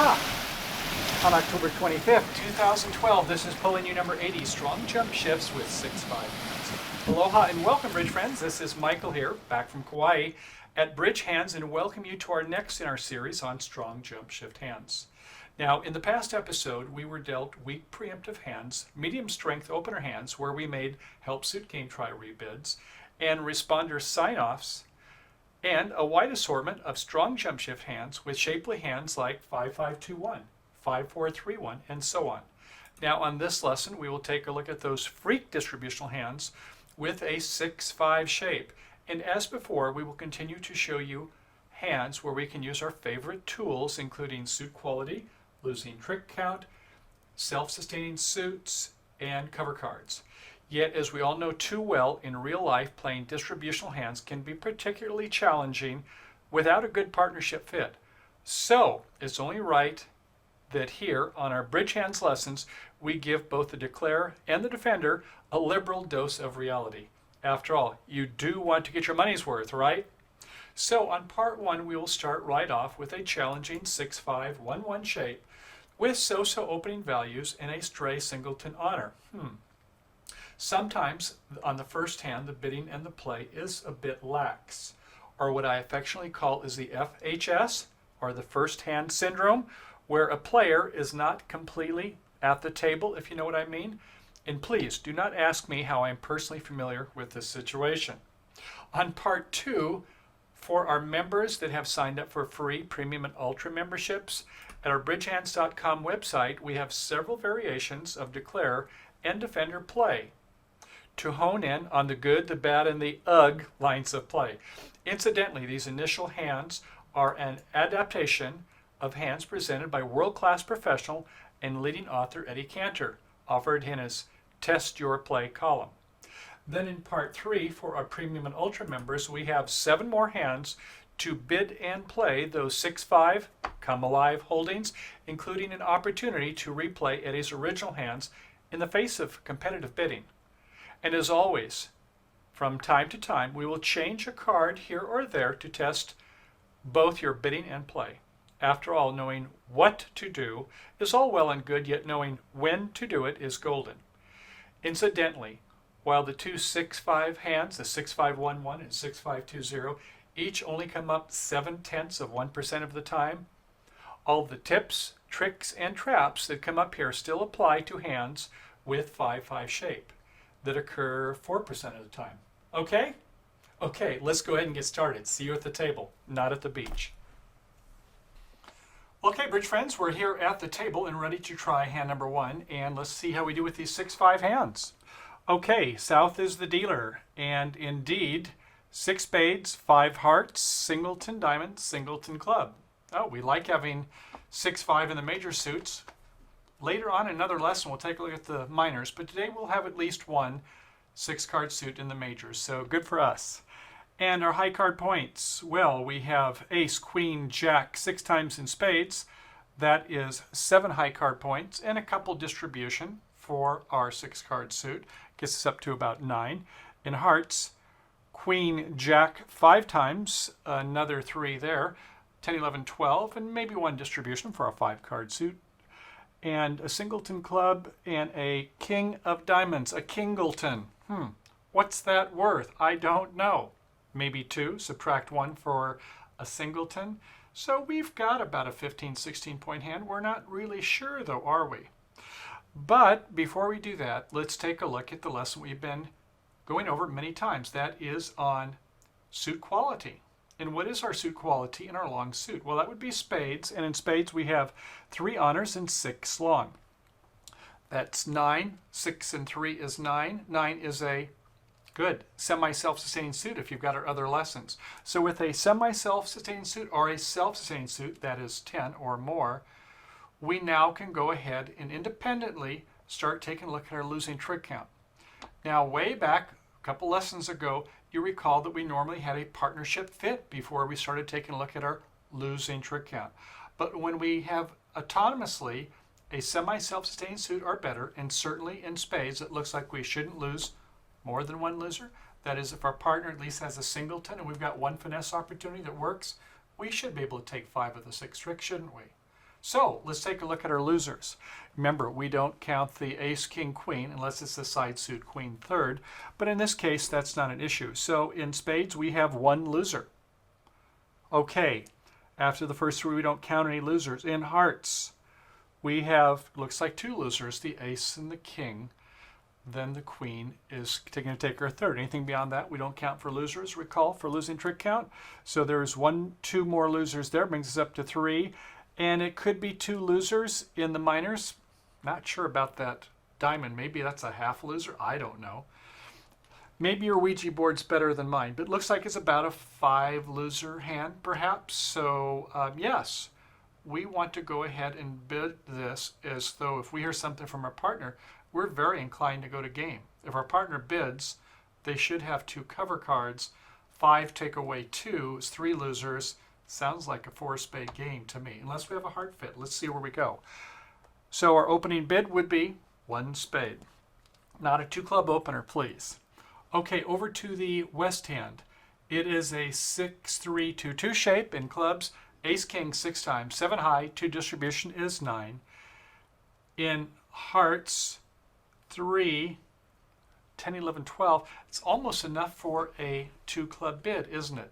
Aloha! On October 25th, 2012, this is pulling you number 80, Strong Jump Shifts with 6-5 hands. Aloha and welcome, Bridge friends. This is Michael here, back from Kauai at Bridge Hands, and welcome you to our next in our series on Strong Jump Shift Hands. Now, in the past episode, we were dealt weak preemptive hands, medium strength opener hands, where we made help suit game try rebids, and responder sign-offs, and a wide assortment of strong jump shift hands with shapely hands like 5-5-2-1, 5-4-3-1, and so on. Now on this lesson, we will take a look at those freak distributional hands with a 6-5 shape. And as before, we will continue to show you hands where we can use our favorite tools, including suit quality, losing trick count, self-sustaining suits, and cover cards. Yet, as we all know too well, in real life, playing distributional hands can be particularly challenging without a good partnership fit. So, it's only right that here on our Bridge Hands lessons, we give both the declarer and the defender a liberal dose of reality. After all, you do want to get your money's worth, right? So, on part one, we will start right off with a challenging 6-5-1-1 shape with so-so opening values and a stray singleton honor. Sometimes on the first hand, the bidding and the play is a bit lax, or what I affectionately call is the FHS, or the first hand syndrome, where a player is not completely at the table, if you know what I mean. And please do not ask me how I'm personally familiar with this situation. On part two, for our members that have signed up for free premium and ultra memberships, at our bridgehands.com website, we have several variations of declare and defender play to hone in on the good, the bad, and the ugh lines of play. Incidentally, these initial hands are an adaptation of hands presented by world-class professional and leading author Eddie Cantor, offered in his Test Your Play column. Then in part three, for our premium and ultra members, we have 7 more hands to bid and play those 6-5 come alive holdings, including an opportunity to replay Eddie's original hands in the face of competitive bidding. And as always, from time to time, we will change a card here or there to test both your bidding and play. After all, knowing what to do is all well and good, yet knowing when to do it is golden. Incidentally, while the two 6-5 hands, the 6-5-1-1 and 6-5-2-0, each only come up 0.7% of the time, all the tips, tricks, and traps that come up here still apply to hands with 5-5 shape that occur 4% of the time. Okay? Okay, let's go ahead and get started. See you at the table, not at the beach. Okay, Bridge friends, we're here at the table and ready to try hand number 1, and let's see how we do with these 6-5 hands. Okay, south is the dealer, and indeed, 6 spades, 5 hearts, singleton diamond, singleton club. Oh, we like having 6-5 in the major suits. Later on in another lesson, we'll take a look at the minors, but today we'll have at least one 6-card suit in the majors, so good for us. And our high card points, well, we have ace, queen, jack, 6 times in spades. That is 7 high card points and a couple distribution for our 6-card suit. Gets us up to about 9. In hearts, queen, jack, 5 times, another 3 there, 10, 11, 12, and maybe 1 distribution for our 5-card suit. And a singleton club and a king of diamonds, a kingleton. What's that worth? I don't know. Maybe 2, subtract 1 for a singleton. So we've got about a 15, 16 point hand. We're not really sure though, are we? But before we do that, let's take a look at the lesson we've been going over many times. That is on suit quality. And what is our suit quality in our long suit? Well, that would be spades, and in spades we have 3 honors and 6 long. That's 9. 6 and 3 is 9. 9 is a good semi-self-sustaining suit if you've got our other lessons. So with a semi-self-sustaining suit or a self-sustaining suit, that is 10 or more, we now can go ahead and independently start taking a look at our losing trick count. Now, way back a couple lessons ago, you recall that we normally had a partnership fit before we started taking a look at our losing trick count. But when we have autonomously a semi-self-sustaining suit or better, and certainly in spades, it looks like we shouldn't lose more than 1 loser. That is, if our partner at least has a singleton and we've got 1 finesse opportunity that works, we should be able to take 5 of the 6 tricks, shouldn't we? So let's take a look at our losers. Remember, we don't count the ace, king, queen unless it's the side suit queen third, but in this case, that's not an issue. So in spades, we have one loser. Okay, after the first three, we don't count any losers. In hearts, we have, looks like two losers, the ace and the king. Then the queen is going to take her third. Anything beyond that, we don't count for losers, recall, for losing trick count. So there's two more losers there, brings us up to three. And it could be two losers in the minors. Not sure about that diamond. Maybe that's a half loser. I don't know. Maybe your Ouija board's better than mine, but it looks like it's about a 5 loser hand, perhaps. So yes, we want to go ahead and bid this as though if we hear something from our partner, we're very inclined to go to game. If our partner bids, they should have 2 cover cards. 5 take away 2 is 3 losers. Sounds like a 4-spade game to me, unless we have a heart fit. Let's see where we go. So our opening bid would be 1 spade. Not a 2-club opener, please. Okay, over to the west hand. It is a 6-3-2-2 shape in clubs. Ace, king, 6 times, 7 high, 2 distribution is 9. In hearts, 3, 10, 11, 12. It's almost enough for a 2-club bid, isn't it?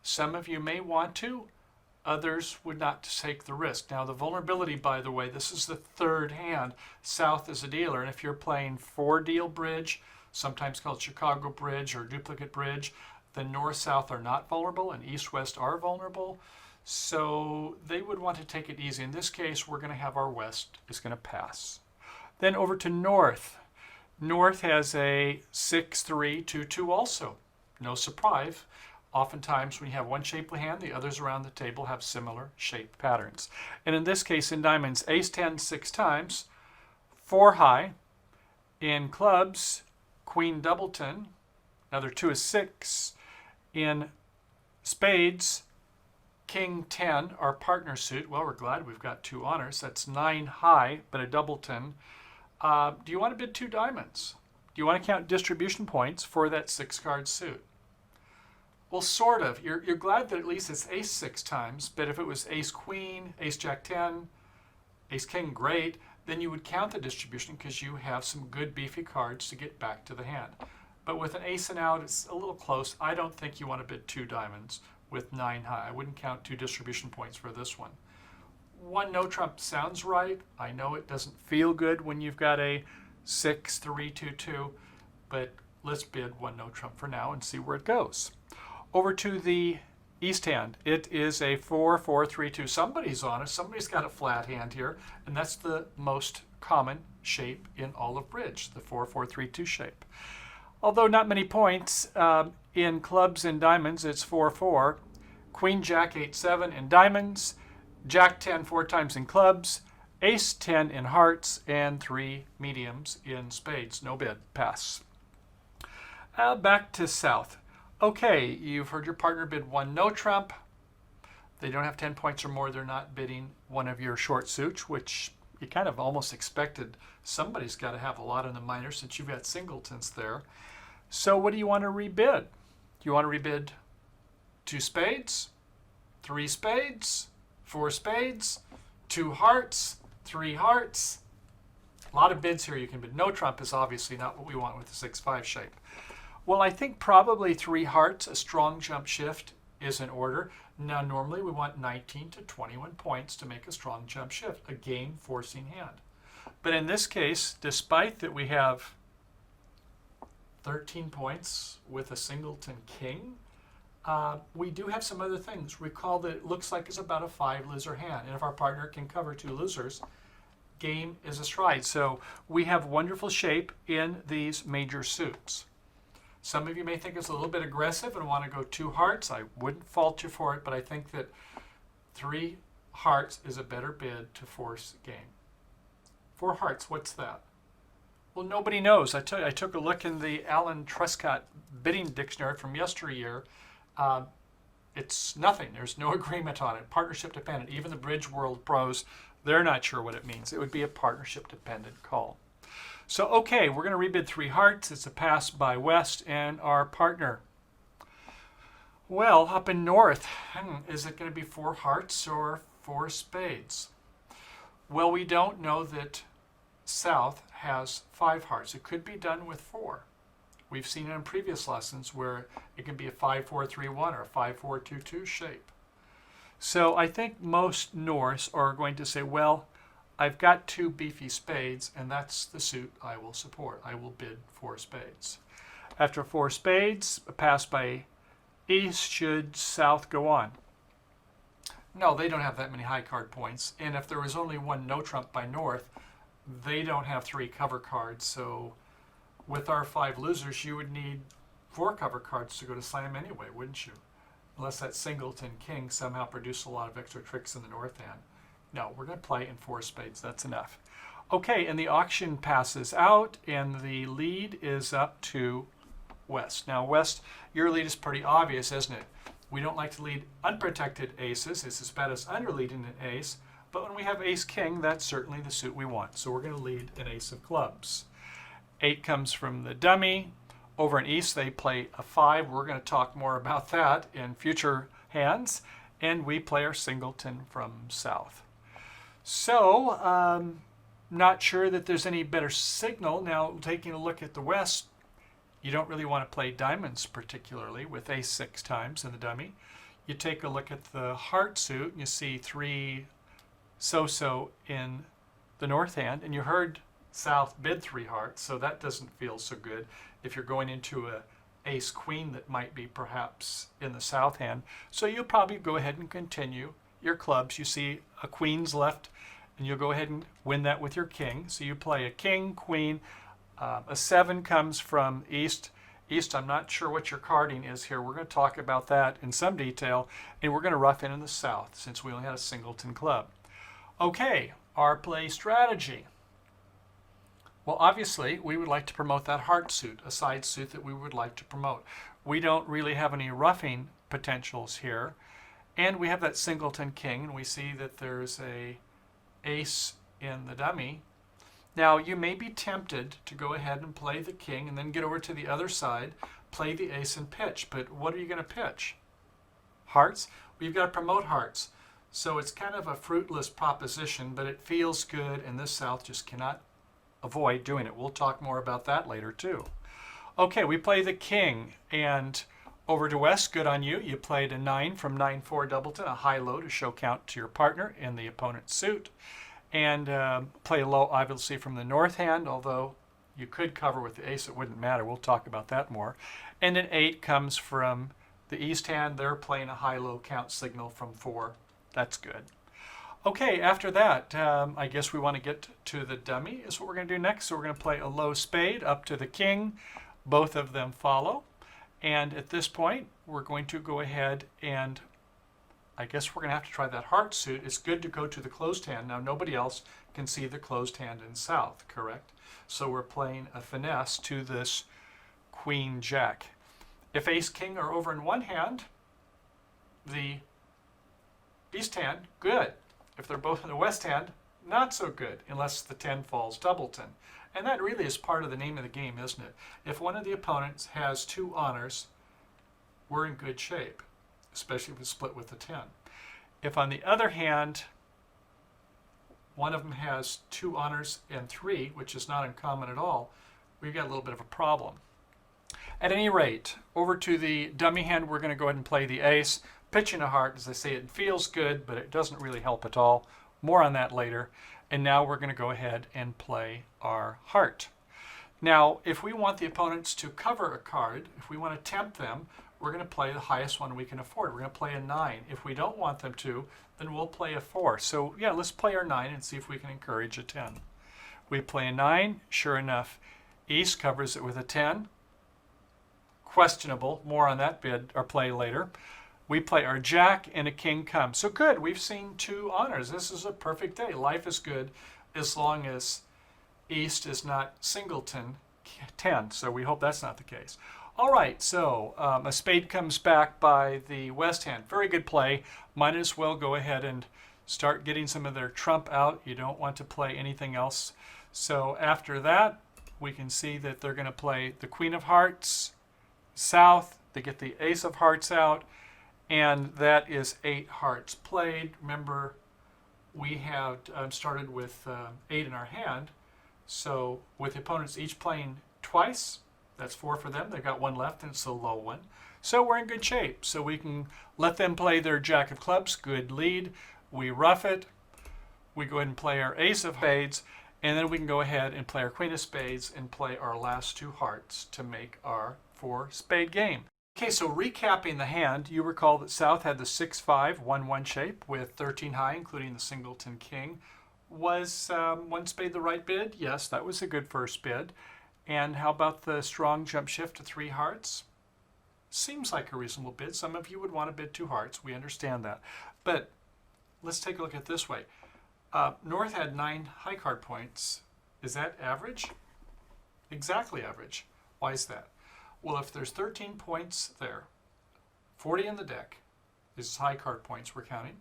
Some of you may want to, others would not take the risk. Now the vulnerability, by the way, this is the third hand. South is a dealer, and if you're playing 4-deal bridge, sometimes called Chicago bridge or duplicate bridge, then north-south are not vulnerable and east-west are vulnerable. So they would want to take it easy. In this case, we're going to have our west is going to pass. Then over to north. North has a 6-3-2-2 also. No surprise. Oftentimes when you have one shapely hand, the others around the table have similar shape patterns. And in this case, in diamonds, ace 10 6 times, 4 high. In clubs, queen doubleton, another 2 is 6. In spades, king 10, our partner suit. Well, we're glad we've got 2 honors. That's 9 high, but a doubleton. Do you want to bid 2 diamonds? Do you want to count distribution points for that 6-card suit? Well, sort of. You're glad that at least it's ace 6 times, but if it was ace queen, ace jack 10, ace king, great, then you would count the distribution because you have some good beefy cards to get back to the hand. But with an ace and out, it's a little close. I don't think you want to bid 2 diamonds with 9 high. I wouldn't count 2 distribution points for this one. 1 no trump sounds right. I know it doesn't feel good when you've got a 6-3-2-2, but let's bid 1 no trump for now and see where it goes. Over to the east hand. It is a 4-4-3-2. Somebody's on it. Somebody's got a flat hand here, and that's the most common shape in all of bridge, the 4-4-3-2 shape. Although not many points, in clubs and diamonds, it's 4-4. Queen, jack, 8-7 in diamonds, jack 10 4 times in clubs, ace 10 in hearts, and 3 mediums in spades. No bid. Pass. Back to south. Okay, you've heard your partner bid 1 no trump. They don't have 10 points or more. They're not bidding one of your short suits, which you kind of almost expected. Somebody's got to have a lot in the minor since you've got singletons there. So what do you want to rebid? Do you want to rebid 2 spades, 3 spades, 4 spades, 2 hearts, 3 hearts? A lot of bids here you can bid. No trump is obviously not what we want with the 6-5 shape. Well, I think probably 3 hearts, a strong jump shift, is in order. Now, normally we want 19 to 21 points to make a strong jump shift, a game-forcing hand. But in this case, despite that we have 13 points with a singleton king, we do have some other things. Recall that it looks like it's about a 5-loser hand, and if our partner can cover 2 losers, game is a stride. So we have wonderful shape in these major suits. Some of you may think it's a little bit aggressive and want to go 2 hearts. I wouldn't fault you for it, but I think that 3 hearts is a better bid to force game. 4 hearts, what's that? Well, nobody knows. I took a look in the Alan Truscott bidding dictionary from yesteryear. It's nothing. There's no agreement on it. Partnership dependent. Even the Bridge World pros, they're not sure what it means. It would be a partnership dependent call. So, okay, we're going to rebid 3 hearts. It's a pass by west and our partner. Well, up in north, is it going to be 4 hearts or 4 spades? Well, we don't know that South has 5 hearts. It could be done with 4. We've seen it in previous lessons where it can be a 5-4-3-1 or a 5-4-2-2 shape. So I think most Norse are going to say, well, I've got 2 beefy spades, and that's the suit I will support. I will bid 4 spades. After 4 spades, a pass by East, should South go on? No, they don't have that many high card points. And if there was only 1 no trump by North, they don't have 3 cover cards. So with our 5 losers, you would need 4 cover cards to go to slam anyway, wouldn't you? Unless that singleton king somehow produced a lot of extra tricks in the North hand. No, we're going to play in 4 spades. That's enough. Okay, and the auction passes out, and the lead is up to West. Now, West, your lead is pretty obvious, isn't it? We don't like to lead unprotected aces. It's as bad as underleading an ace. But when we have ace-king, that's certainly the suit we want. So we're going to lead an ace of clubs. 8 comes from the dummy. Over in East, they play a 5. We're going to talk more about that in future hands. And we play our singleton from South. So, not sure that there's any better signal. Now, taking a look at the West, you don't really want to play diamonds particularly with ace 6 times in the dummy. You take a look at the heart suit and you see 3 so-so in the North hand, and you heard South bid 3 hearts, so that doesn't feel so good if you're going into a ace queen that might be perhaps in the South hand. So you'll probably go ahead and continue your clubs. You see a queen's left, and you'll go ahead and win that with your king. So you play a king, queen. A 7 comes from East. East, I'm not sure what your carding is here. We're going to talk about that in some detail, and we're going to rough in the South since we only had a singleton club. Okay, our play strategy. Well, obviously, we would like to promote that heart suit, a side suit that we would like to promote. We don't really have any roughing potentials here, and we have that singleton king, and we see that there's a ace in the dummy. Now, you may be tempted to go ahead and play the king and then get over to the other side, play the ace and pitch. But what are you going to pitch? Hearts? Well, you've got to promote hearts. So it's kind of a fruitless proposition, but it feels good, and this South just cannot avoid doing it. We'll talk more about that later, too. Okay, we play the king, and over to West, good on you. You played a 9 from 9-4 doubleton, a high-low to show count to your partner in the opponent's suit. And play a low, obviously, from the North hand, although you could cover with the ace, it wouldn't matter. We'll talk about that more. And an 8 comes from the East hand. They're playing a high-low count signal from 4. That's good. Okay, after that, I guess we want to get to the dummy is what we're going to do next. So we're going to play a low spade up to the king. Both of them follow. And at this point, we're going to go ahead and I guess we're going to have to try that heart suit. It's good to go to the closed hand. Now, nobody else can see the closed hand in South, correct? So we're playing a finesse to this queen jack. If ace king are over in one hand, the East hand, good. If they're both in the West hand, not so good, unless the 10 falls doubleton. And that really is part of the name of the game, isn't it? If one of the opponents has 2 honors, we're in good shape, especially if it's split with the 10. If, on the other hand, one of them has 2 honors and 3, which is not uncommon at all, we've got a little bit of a problem. At any rate, over to the dummy hand, we're going to go ahead and play the ace. Pitching a heart, as I say, it feels good, but it doesn't really help at all. More on that later. And now we're going to go ahead and play our heart. Now, if we want the opponents to cover a card, if we want to tempt them, we're going to play the highest one we can afford. We're going to play a 9. If we don't want them to, then we'll play a 4. So yeah, let's play our 9 and see if we can encourage a 10. We play a 9. Sure enough, East covers it with a 10. Questionable. More on that bid or play later. We play our jack and a king comes. So good, we've seen 2 honors. This is a perfect day. Life is good as long as East is not singleton 10. So we hope that's not the case. All right, so a spade comes back by the West hand. Very good play. Might as well go ahead and start getting some of their trump out. You don't want to play anything else. So after that, we can see that they're going to play the Queen of Hearts, South. They get the Ace of Hearts out, and that is 8 hearts played. Remember, we had started with 8 in our hand. So with the opponents each playing twice, that's 4 for them. They've got 1 left, and it's a low one. So we're in good shape. So we can let them play their jack of clubs, good lead. We rough it. We go ahead and play our ace of spades, and then we can go ahead and play our queen of spades and play our last 2 hearts to make our 4-spade game. Okay, so recapping the hand, you recall that South had the 6-5, 1-1 shape with 13 high, including the singleton king. Was 1 spade the right bid? Yes, that was a good first bid. And how about the strong jump shift to 3 hearts? Seems like a reasonable bid. Some of you would want to bid 2 hearts. We understand that. But let's take a look at it this way. North had 9 high card points. Is that average? Exactly average. Why is that? Well, if there's 13 points there, 40 in the deck is high card points we're counting.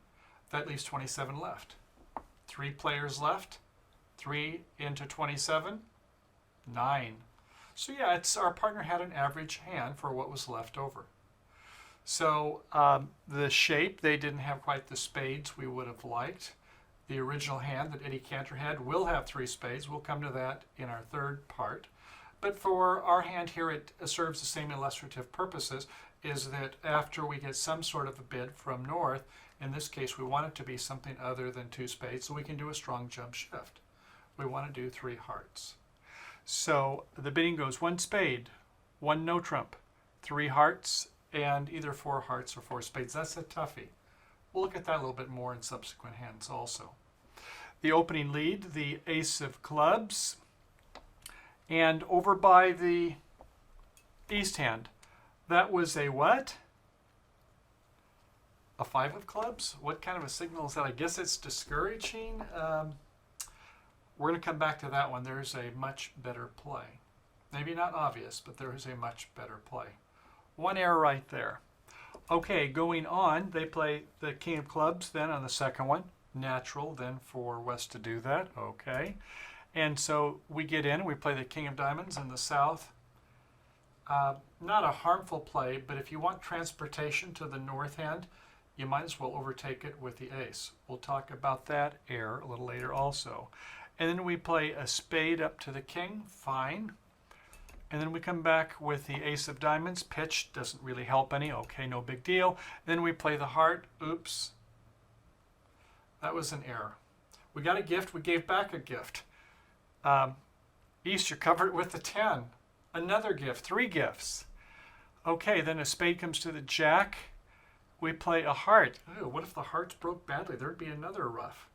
That leaves 27 left. 3 players left. 3 into 27, 9. So yeah, our partner had an average hand for what was left over. So the shape, they didn't have quite the spades we would have liked. The original hand that Eddie Cantor had will have 3 spades. We'll come to that in our third part. But for our hand here, it serves the same illustrative purposes, is that after we get some sort of a bid from North, in this case we want it to be something other than 2 spades, so we can do a strong jump shift. We want to do 3 hearts. So the bidding goes 1 spade, 1 no trump, 3 hearts, and either 4 hearts or 4 spades. That's a toughie. We'll look at that a little bit more in subsequent hands also. The opening lead, the ace of clubs. And over by the east hand, that was a what? A 5 of clubs? What kind of a signal is that? I guess it's discouraging. We're going to come back to that one. There's a much better play. Maybe not obvious, but there is a much better play. 1 error right there. Okay, going on, they play the king of clubs then on the second one. Natural then for West to do that. Okay. And so we get in and we play the king of diamonds in the south. Not a harmful play, but if you want transportation to the north hand, you might as well overtake it with the ace. We'll talk about that error a little later also. And then we play a spade up to the king, fine. And then we come back with the ace of diamonds. Pitch doesn't really help any. Okay, no big deal. Then we play the heart. Oops. That was an error. We got a gift. We gave back a gift. East, you're covered with the 10. Another gift. 3 gifts. Okay, then a spade comes to the jack. We play a heart. Ooh, what if the hearts broke badly? There'd be another rough.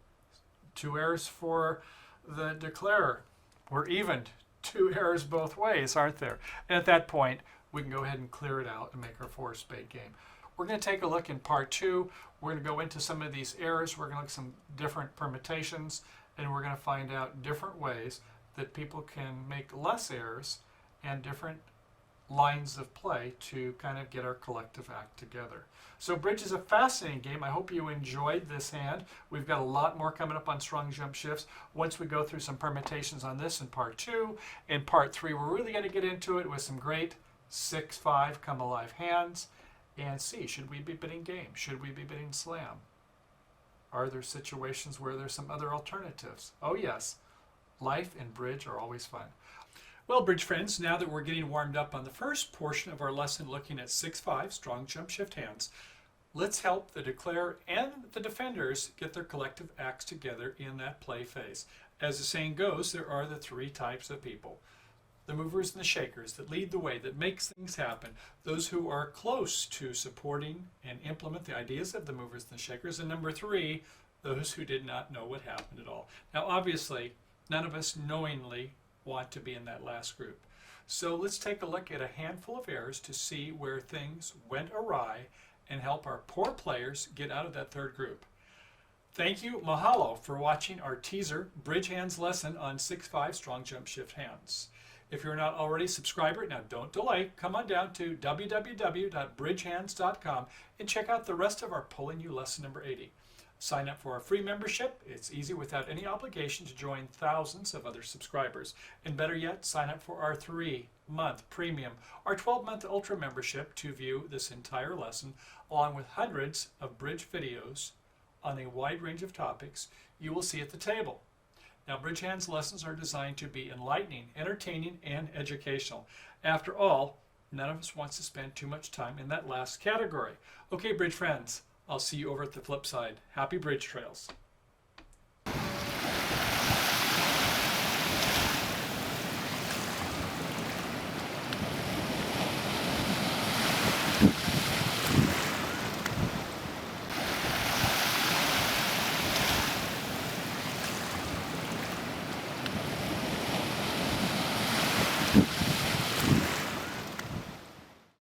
2 errors for the declarer. We're evened. 2 errors both ways, aren't there? And at that point, we can go ahead and clear it out and make our 4-spade game. We're going to take a look in part 2. We're going to go into some of these errors. We're going to look at some different permutations, and we're going to find out different ways that people can make less errors and different lines of play to kind of get our collective act together. So bridge is a fascinating game. I hope you enjoyed this hand. We've got a lot more coming up on strong jump shifts. Once we go through some permutations on this in part 2, in part 3 we're really going to get into it with some great 6-5 come alive hands and see, should we be bidding game? Should we be bidding slam? Are there situations where there's some other alternatives? Oh yes, life and bridge are always fun. Well, bridge friends, now that we're getting warmed up on the first portion of our lesson looking at 6-5 strong jump shift hands, let's help the declarer and the defenders get their collective acts together in that play phase. As the saying goes, there are the 3 types of people. The movers and the shakers that lead the way, that makes things happen. Those who are close to supporting and implement the ideas of the movers and the shakers. And number 3, those who did not know what happened at all. Now, obviously, none of us knowingly want to be in that last group. So let's take a look at a handful of errors to see where things went awry and help our poor players get out of that third group. Thank you, mahalo, for watching our teaser bridge hands lesson on 6-5 strong jump shift hands. If you're not already a subscriber, now don't delay. Come on down to www.bridgehands.com and check out the rest of our Pulling You lesson number 80. Sign up for our free membership. It's easy without any obligation to join thousands of other subscribers. And better yet, sign up for our 3-month premium, our 12-month ultra membership to view this entire lesson, along with hundreds of bridge videos on a wide range of topics you will see at the table. Now, Bridge Hands lessons are designed to be enlightening, entertaining, and educational. After all, none of us wants to spend too much time in that last category. Okay, Bridge friends, I'll see you over at the flip side. Happy Bridge Trails.